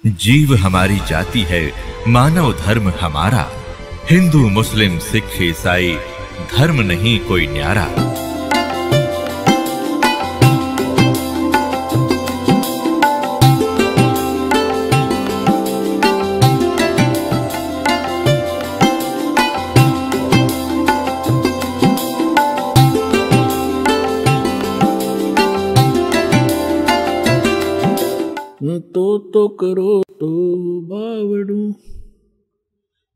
जीव हमारी जाति है, मानव धर्म हमारा। हिंदू मुस्लिम सिख ईसाई धर्म नहीं कोई न्यारा। तो करो तो बावड़ू,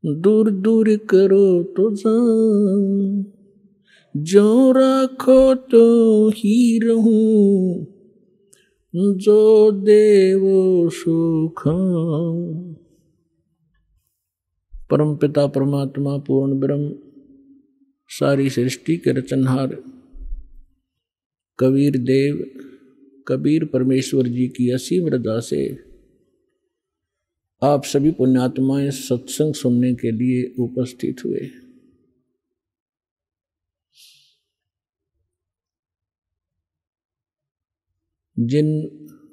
दूर दूर करो तो जाऊं, जो राखो तो ही रहूं, जो देवो सो खाऊं। परम पिता परमात्मा पूर्ण ब्रह्म सारी सृष्टि के रचनहार कबीर देव कबीर परमेश्वर जी की असीम रजा से आप सभी पुण्यात्माएं सत्संग सुनने के लिए उपस्थित हुए। जिन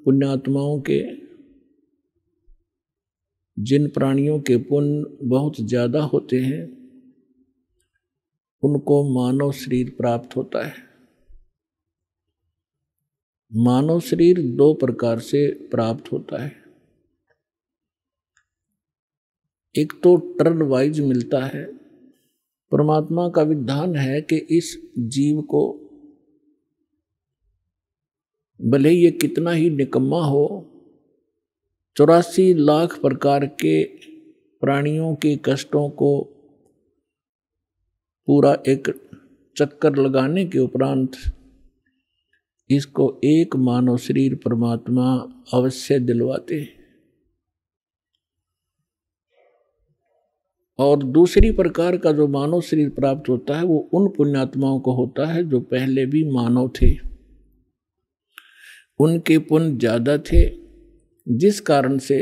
पुण्यात्माओं के, जिन प्राणियों के पुण्य बहुत ज्यादा होते हैं, उनको मानव शरीर प्राप्त होता है। मानव शरीर दो प्रकार से प्राप्त होता है। एक तो टर्न वाइज मिलता है। परमात्मा का विधान है कि इस जीव को भले ये कितना ही निकम्मा हो, 84 लाख प्रकार के प्राणियों के कष्टों को पूरा एक चक्कर लगाने के उपरांत इसको एक मानव शरीर परमात्मा अवश्य दिलवाते हैं। और दूसरी प्रकार का जो मानव शरीर प्राप्त होता है वो उन पुण्यात्माओं को होता है जो पहले भी मानव थे। उनके पुण्य ज्यादा थे, जिस कारण से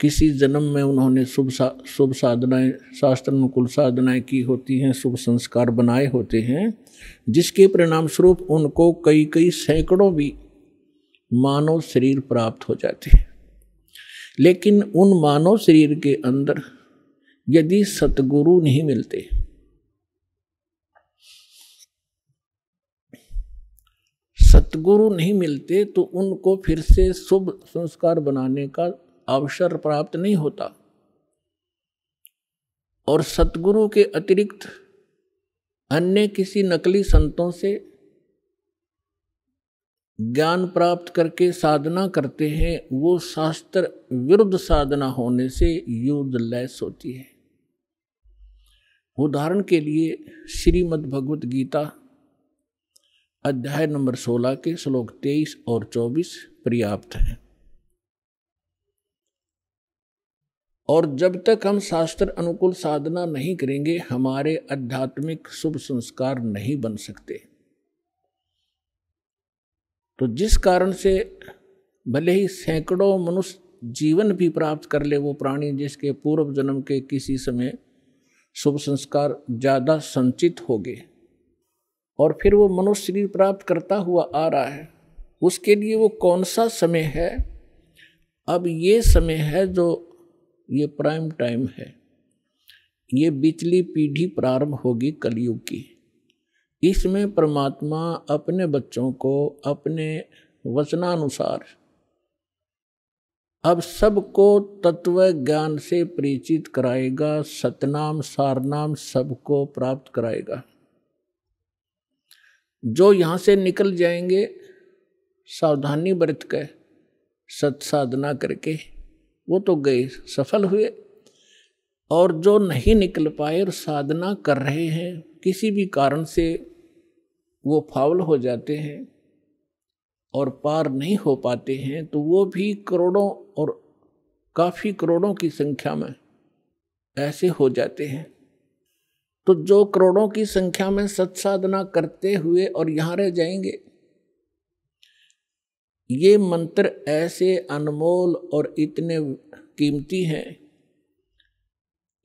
किसी जन्म में उन्होंने शुभ साधनाएं, शास्त्र अनुकूल साधनाएं की होती हैं, शुभ संस्कार बनाए होते हैं, जिसके परिणाम स्वरूप उनको कई कई सैकड़ों भी मानव शरीर प्राप्त हो जाते हैं। लेकिन उन मानव शरीर के अंदर यदि सतगुरु नहीं मिलते, सतगुरु नहीं मिलते तो उनको फिर से शुभ संस्कार बनाने का अवसर प्राप्त नहीं होता। और सतगुरु के अतिरिक्त अन्य किसी नकली संतों से ज्ञान प्राप्त करके साधना करते हैं, वो शास्त्र विरुद्ध साधना होने से यूजलेस होती है। उदाहरण के लिए श्रीमद् भगवत गीता अध्याय नंबर 16 के श्लोक 23 और 24 पर्याप्त हैं। और जब तक हम शास्त्र अनुकूल साधना नहीं करेंगे, हमारे आध्यात्मिक शुभ संस्कार नहीं बन सकते। तो जिस कारण से भले ही सैकड़ों मनुष्य जीवन भी प्राप्त कर ले वो प्राणी, जिसके पूर्व जन्म के किसी समय शुभ संस्कार ज्यादा संचित हो गए और फिर वो मनुष्य शरीर प्राप्त करता हुआ आ रहा है, उसके लिए वो कौन सा समय है? अब ये समय है जो ये प्राइम टाइम है। ये बिचली पीढ़ी प्रारंभ होगी कलयुग की। इसमें परमात्मा अपने बच्चों को अपने वचनानुसार अब सबको तत्व ज्ञान से परिचित कराएगा, सतनाम सारनाम सबको प्राप्त कराएगा। जो यहाँ से निकल जाएंगे सावधानी बरत कर सत साधना करके, वो तो गए, सफल हुए। और जो नहीं निकल पाए और साधना कर रहे हैं, किसी भी कारण से वो फाउल हो जाते हैं और पार नहीं हो पाते हैं, तो वो भी करोड़ों और काफी करोड़ों की संख्या में ऐसे हो जाते हैं। तो जो करोड़ों की संख्या में सत्साधना करते हुए और यहाँ रह जाएंगे, ये मंत्र ऐसे अनमोल और इतने कीमती हैं,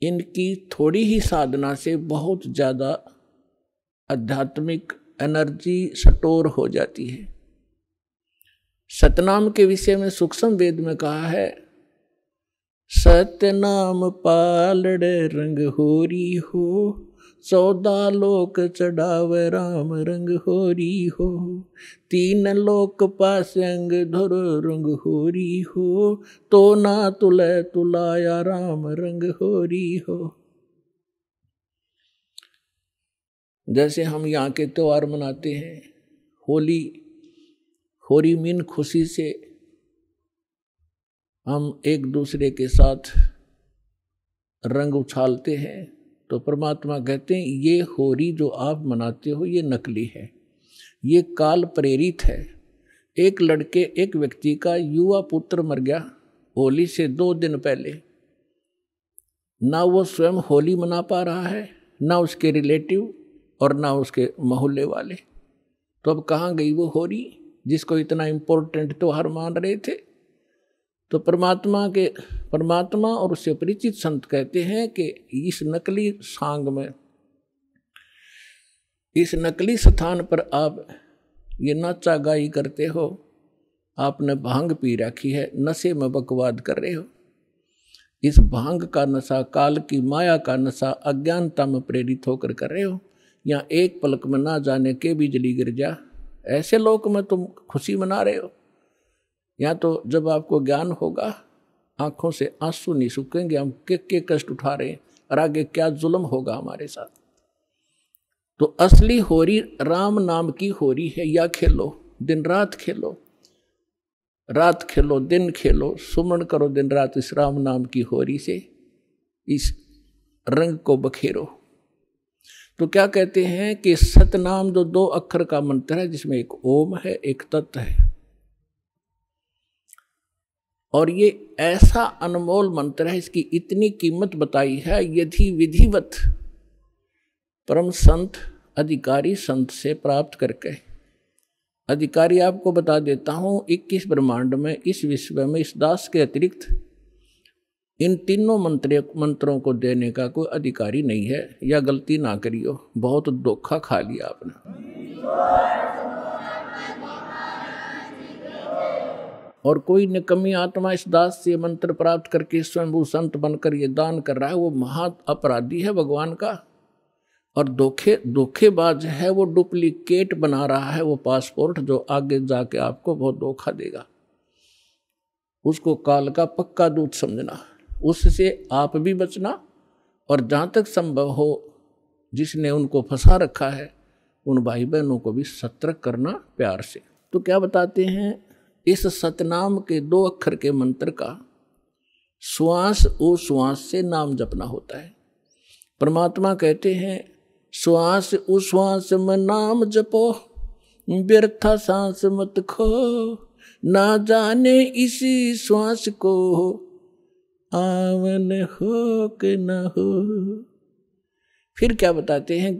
इनकी थोड़ी ही साधना से बहुत ज्यादा आध्यात्मिक एनर्जी स्टोर हो जाती है। सतनाम के विषय में सूक्ष्म वेद में कहा है, सतनाम पालड़े रंग होरी हो, 14 लोक चढ़ावे राम रंग होरी हो, 3 लोक पास अंग धुर रंग होरी हो, तो ना तुले तुलाया राम रंग होरी हो। जैसे हम यहाँ के त्योहार मनाते हैं, होली, होरी मीन खुशी से हम एक दूसरे के साथ रंग उछालते हैं, तो परमात्मा कहते हैं ये होरी जो आप मनाते हो ये नकली है, ये काल प्रेरित है। एक व्यक्ति का युवा पुत्र मर गया होली से 2 दिन पहले, ना वो स्वयं होली मना पा रहा है, ना उसके रिलेटिव और ना उसके मोहल्ले वाले। तो अब कहाँ गई वो होली जिसको इतना इम्पोर्टेंट त्योहार मान रहे थे। तो परमात्मा और उससे परिचित संत कहते हैं कि इस नकली सांग में, इस नकली स्थान पर आप ये नाचा गाई करते हो, आपने भांग पी रखी है, नशे में बकवाद कर रहे हो। इस भांग का नशा, काल की माया का नशा अज्ञानता में प्रेरित होकर कर रहे हो। यहाँ एक पलक में ना जाने के बिजली गिर जा, ऐसे लोक में तुम खुशी मना रहे हो। या तो जब आपको ज्ञान होगा, आंखों से आंसू नहीं सूखेंगे, हम के कष्ट उठा रहे हैं और आगे क्या जुल्म होगा हमारे साथ। तो असली होरी राम नाम की होरी है। या खेलो, दिन रात खेलो, रात खेलो दिन खेलो, सुमन करो दिन रात इस राम नाम की होरी से, इस रंग को बखेरो। तो क्या कहते हैं कि सतनाम जो 2 अक्षर का मंत्र है, जिसमें एक ओम है एक तत् है, और ये ऐसा अनमोल मंत्र है, इसकी इतनी कीमत बताई है। यदि विधिवत परम संत अधिकारी संत से प्राप्त करके, अधिकारी आपको बता देता हूँ 21 ब्रह्मांड में, इस विश्व में इस दास के अतिरिक्त इन तीनों मंत्रों को देने का कोई अधिकारी नहीं है। या गलती ना करियो, बहुत धोखा खा लिया आपने। और कोई निकम्मी आत्मा इस दास से मंत्र प्राप्त करके स्वयं संत बनकर ये दान कर रहा है, वो महा अपराधी है भगवान का, और धोखेबाज है, वो डुप्लीकेट बना रहा है वो पासपोर्ट, जो आगे जाके आपको बहुत धोखा देगा। उसको काल का पक्का दूत समझना, उससे आप भी बचना, और जहाँ तक संभव हो जिसने उनको फंसा रखा है उन भाई बहनों को भी सतर्क करना प्यार से। तो क्या बताते हैं, इस सतनाम के 2 अक्षर के मंत्र का श्वास उश्वास से नाम जपना होता है। परमात्मा कहते हैं श्वास उश्वास में नाम जपो, व्यर्था सांस मत खो, ना जाने इसी श्वास को आवन हो कि न हो। फिर क्या बताते हैं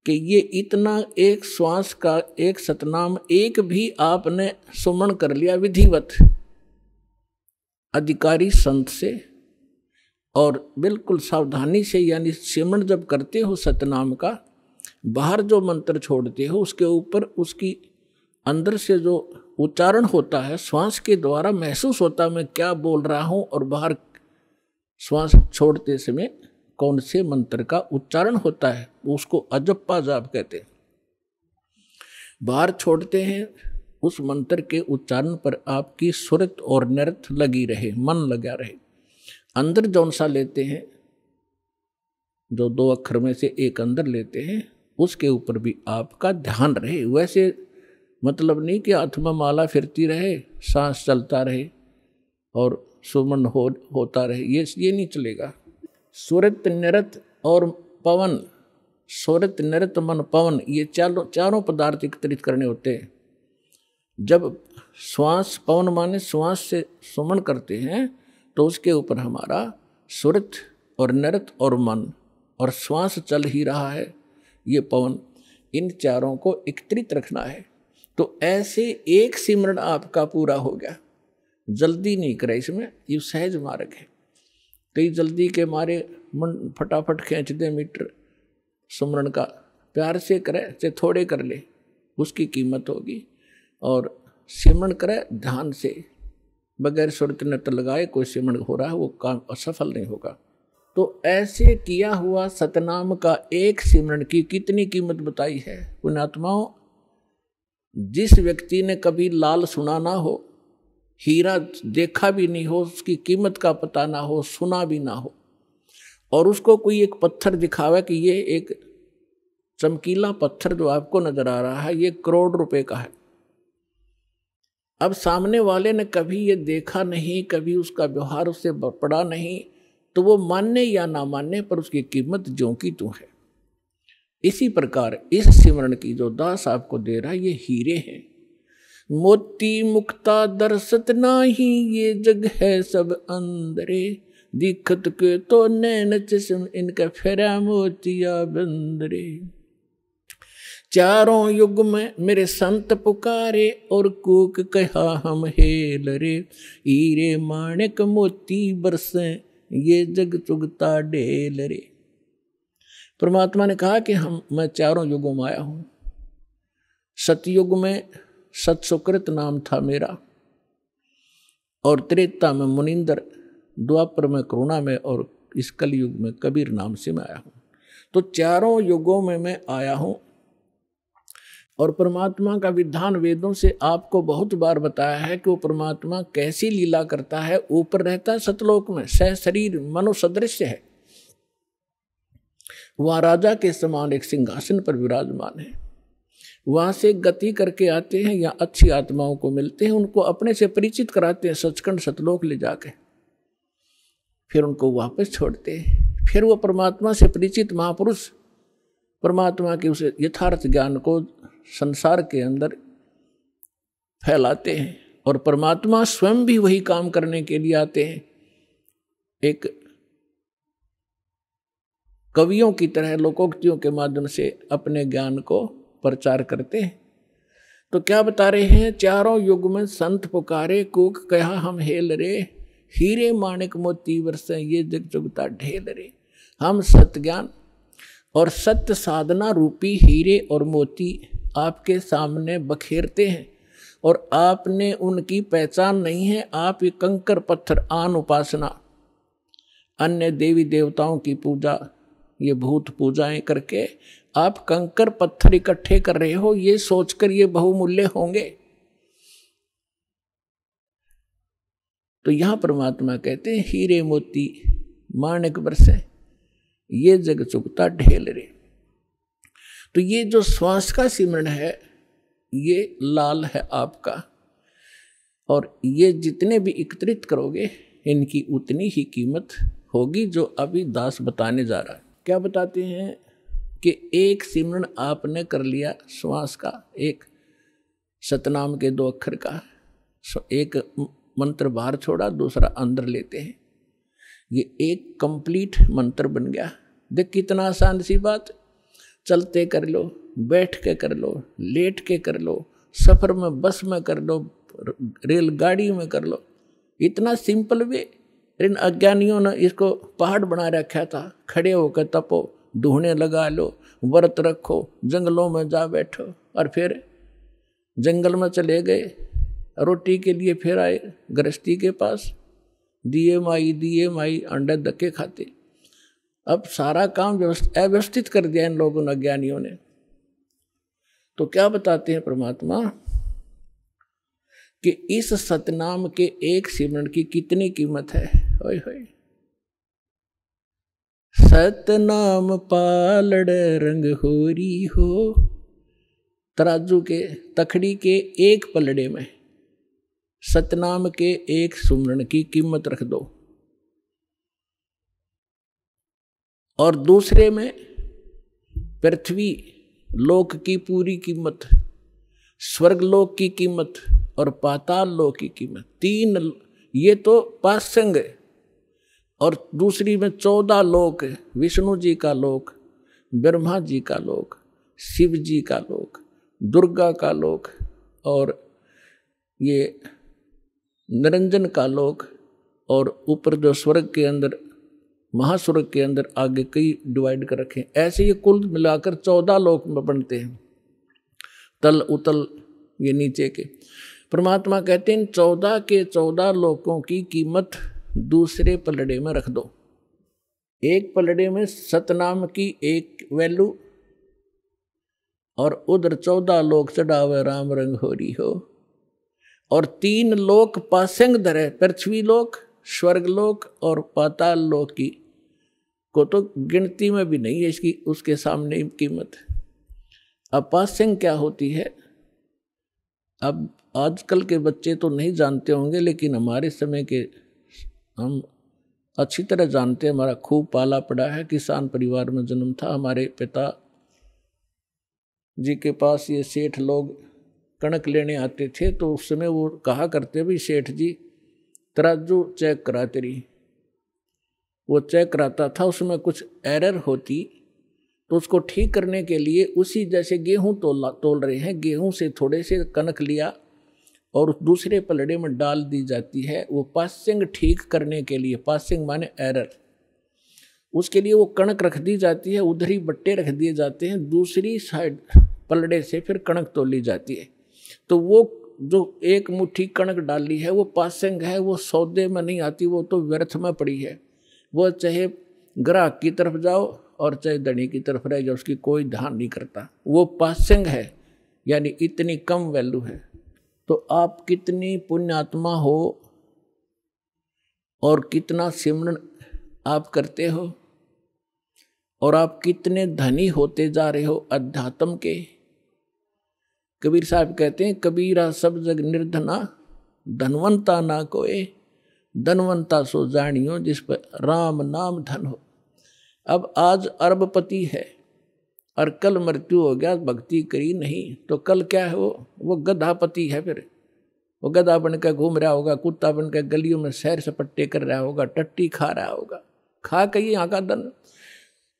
कि ये इतना एक श्वास का एक सतनाम एक भी आपने सुमन कर लिया विधिवत अधिकारी संत से, और बिल्कुल सावधानी से, यानी सिमरण जब करते हो सतनाम का, बाहर जो मंत्र छोड़ते हो उसके ऊपर उसकी अंदर से जो उच्चारण होता है, श्वास के द्वारा महसूस होता है मैं क्या बोल रहा हूँ, और बाहर श्वास छोड़ते समय कौन से मंत्र का उच्चारण होता है, उसको अजप्पा जाप कहते हैं। बाहर छोड़ते हैं, उस मंत्र के उच्चारण पर आपकी सुरत और नृत लगी रहे, मन लगा रहे। अंदर जौन सा लेते हैं, जो 2 अक्षर में से एक अंदर लेते हैं, उसके ऊपर भी आपका ध्यान रहे। वैसे मतलब नहीं कि हाथ में माला फिरती रहे, सांस चलता रहे और सुमन होता रहे, ये नहीं चलेगा। सुरत नृत और पवन, सुरत नृत मन पवन, ये चारों पदार्थ एकत्रित करने होते हैं। जब श्वास, पवन माने श्वास से सुमन करते हैं, तो उसके ऊपर हमारा सुरत और नृत और मन और श्वास चल ही रहा है, ये पवन, इन चारों को एकत्रित रखना है। तो ऐसे एक सिमरण आपका पूरा हो गया। जल्दी नहीं करे इसमें, ये सहज मार्ग है। कई जल्दी के मारे मन फटाफट खींच दे मीटर सुमरण का, प्यार से करे चाहे थोड़े कर ले, उसकी कीमत होगी। और सिमरण करे ध्यान से, बगैर सुरत नट लगाए कोई सिमरण हो रहा है वो काम असफल नहीं होगा। तो ऐसे किया हुआ सतनाम का एक सिमरण की कितनी कीमत बताई है पुण्यात्माओं। जिस व्यक्ति ने कभी लाल सुना ना हो, हीरा देखा भी नहीं हो, उसकी कीमत का पता ना हो, सुना भी ना हो, और उसको कोई एक पत्थर दिखावे कि ये एक चमकीला पत्थर जो आपको नजर आ रहा है ये करोड़ रुपए का है। अब सामने वाले ने कभी ये देखा नहीं, कभी उसका व्यवहार उससे पड़ा नहीं, तो वो मानने या ना मानने पर उसकी कीमत ज्यों की त्यों है। इसी प्रकार इस सिमरण की जो दास आपको दे रहा है ये हीरे हैं। मोती मुक्ता दरसत नाही, ये जग है सब अंदरे, दिखत के तो नैन चश्म इनका फेरा मोतिया बंदरे। चारों युग में मेरे संत पुकारे, और कूक कहा हम हेल रे, हीरे माणिक मोती बरसे, ये जग चुगता ढेल रे। परमात्मा ने कहा कि मैं चारों युगों में आया हूं। सतयुग में सतसुकृत नाम था मेरा, और त्रेता में मुनिंदर, द्वापर में करुणा में, और इस कलयुग में कबीर नाम से मैं आया हूं। तो चारों युगों में मैं आया हूं। और परमात्मा का विधान वेदों से आपको बहुत बार बताया है कि वो परमात्मा कैसी लीला करता है। ऊपर रहता है सतलोक में, सह शरीर मनो सदृश्य है, वह राजा के समान एक सिंहासन पर विराजमान है। वहां से गति करके आते हैं या अच्छी आत्माओं को मिलते हैं, उनको अपने से परिचित कराते हैं सचखंड सतलोक ले जाके, फिर उनको वापस छोड़ते हैं। फिर वो परमात्मा से परिचित महापुरुष परमात्मा के उस यथार्थ ज्ञान को संसार के अंदर फैलाते हैं, और परमात्मा स्वयं भी वही काम करने के लिए आते हैं। एक कवियों की तरह लोकोक्तियों के माध्यम से अपने ज्ञान को प्रचार करते हैं। तो क्या बता रहे हैं, चारों युग में संत पुकारे, कूक कहा हम हेल रे, हीरे माणिक मोती बरसे, ये जग चुगता ढेल रे। हम सत्य ज्ञान और सत्य साधना रूपी हीरे और मोती आपके सामने बखेरते हैं, और आपने उनकी पहचान नहीं है। आप ये कंकर पत्थर आन उपासना, अन्य देवी देवताओं की पूजा, ये भूत पूजाएं करके आप कंकर पत्थर इकट्ठे कर रहे हो, ये सोचकर ये बहुमूल्य होंगे। तो यहां परमात्मा कहते हैं हीरे मोती माणिक बरसे, ये जग चुगता ढेल रे। तो ये जो श्वास का सिमरण है ये लाल है आपका, और ये जितने भी एकत्रित करोगे इनकी उतनी ही कीमत होगी जो अभी दास बताने जा रहा है। क्या बताते हैं कि एक सिमरण आपने कर लिया श्वास का, एक सतनाम के 2 अक्षर का, एक मंत्र बाहर छोड़ा दूसरा अंदर लेते हैं, ये एक कंप्लीट मंत्र बन गया। देख कितना आसान सी बात, चलते कर लो, बैठ के कर लो, लेट के कर लो, सफर में बस में कर लो, रेलगाड़ी में कर लो, इतना सिंपल वे। इन अज्ञानियों ने इसको पहाड़ बना रखा था, खड़े होकर तपो, धूने लगा लो, व्रत रखो, जंगलों में जा बैठो, और फिर जंगल में चले गए, रोटी के लिए फिर आए गृहस्थी के पास, दिए माई अंडे धक्के खाते। अब सारा काम अव्यवस्थित कर दिया इन लोगों ने, अज्ञानियों ने। तो क्या बताते हैं परमात्मा कि इस सतनाम के एक सिमरण की कितनी कीमत है। होय होय, सतनाम पालड़ रंग होरी हो, तराजू के तखड़ी के एक पलड़े में सतनाम के एक सुमरण की कीमत रख दो, और दूसरे में पृथ्वी लोक की पूरी कीमत, स्वर्ग लोक की कीमत और पाताल लोक की कीमत, 3 ये तो पासंग है। और दूसरी में 14 लोक, विष्णु जी का लोक, ब्रह्मा जी का लोक, शिव जी का लोक, दुर्गा का लोक, और ये निरंजन का लोक, और ऊपर जो स्वर्ग के अंदर महास्वर्ग के अंदर आगे कई डिवाइड कर रखे। ऐसे ये कुल मिलाकर 14 लोक में बनते हैं। तल उतल ये नीचे के। परमात्मा कहते हैं 14 के 14 लोकों की कीमत दूसरे पलड़े में रख दो। एक पलड़े में सतनाम की एक वैल्यू और उधर 14 लोक चढ़ावे राम रंग हो रही हो, और 3 लोक पासंग धरे, पृथ्वी लोक, स्वर्ग लोक और पाताल लोक की को तो गिनती में भी नहीं है इसकी, उसके सामने कीमत। अब पासंग क्या होती है? अब आजकल के बच्चे तो नहीं जानते होंगे, लेकिन हमारे समय के हम अच्छी तरह जानते हैं। हमारा खूब पाला पड़ा है, किसान परिवार में जन्म था। हमारे पिता जी के पास ये सेठ लोग कणक लेने आते थे, तो उस समय वो कहा करते भी सेठ जी तराजू चेक करा तेरी। वो चेक कराता था, उसमें कुछ एरर होती तो उसको ठीक करने के लिए उसी जैसे गेहूं तोल रहे हैं, गेहूं से थोड़े से कणक लिया और उस दूसरे पलड़े में डाल दी जाती है। वो पासिंग ठीक करने के लिए, पासिंग माने एरर, उसके लिए वो कणक रख दी जाती है, उधर ही बट्टे रख दिए जाते हैं, दूसरी साइड पलड़े से फिर कणक तोली जाती है। तो वो जो एक मुट्ठी कणक डाली है वो पासिंग है, वो सौदे में नहीं आती, वो तो व्यर्थ में पड़ी है। वो चाहे ग्राहक की तरफ जाओ और चाहे धनी की तरफ रह जाओ, उसकी कोई ध्यान नहीं करता। वो पासिंग है, यानी इतनी कम वैल्यू है। तो आप कितनी पुण्यात्मा हो और कितना सिमरन आप करते हो, और आप कितने धनी होते जा रहे हो अध्यात्म के। कबीर साहब कहते हैं, कबीरा सब जग निर्धना, धनवंता ना कोई, धनवंता सो जानियो जिस पर राम नाम धन हो। अब आज अरबपति है और कल मृत्यु हो गया, भक्ति करी नहीं, तो कल क्या है? वो गधापति है। फिर वो गधा बनकर घूम रहा होगा, कुत्ता बनकर गलियों में सैर सपट्टे कर रहा होगा, टट्टी खा रहा होगा, खा के यहाँ का धन।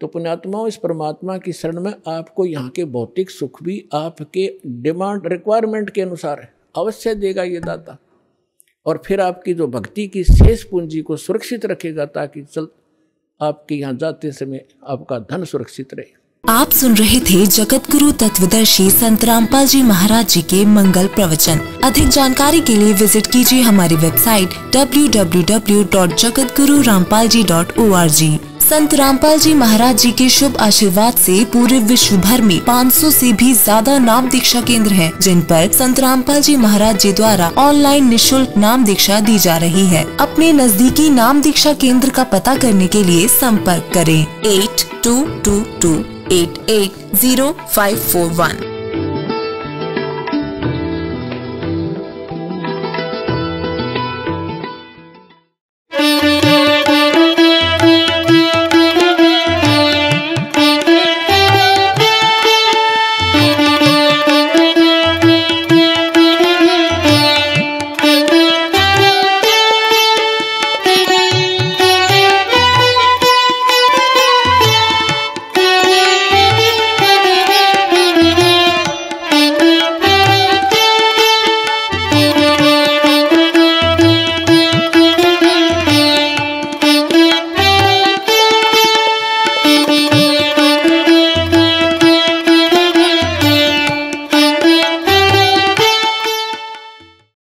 तो पुण्यात्माओं, इस परमात्मा की शरण में आपको यहाँ के भौतिक सुख भी आपके डिमांड रिक्वायरमेंट के अनुसार अवश्य देगा ये दाता, और फिर आपकी जो भक्ति की शेष पूंजी को सुरक्षित रखेगा, ताकि आपके यहाँ जाते समय आपका धन सुरक्षित रहे। आप सुन रहे थे जगत गुरु तत्वदर्शी संत रामपाल जी महाराज जी के मंगल प्रवचन। अधिक जानकारी के लिए विजिट कीजिए हमारी वेबसाइट www.jagatgururampalji.org। संत रामपाल जी महाराज जी के शुभ आशीर्वाद से पूरे विश्व भर में 500 से भी ज्यादा नाम दीक्षा केंद्र हैं, जिन पर संत रामपाल जी महाराज जी द्वारा ऑनलाइन निःशुल्क नाम दीक्षा दी जा रही है। अपने नजदीकी नाम दीक्षा केंद्र का पता करने के लिए संपर्क करें 8222880541।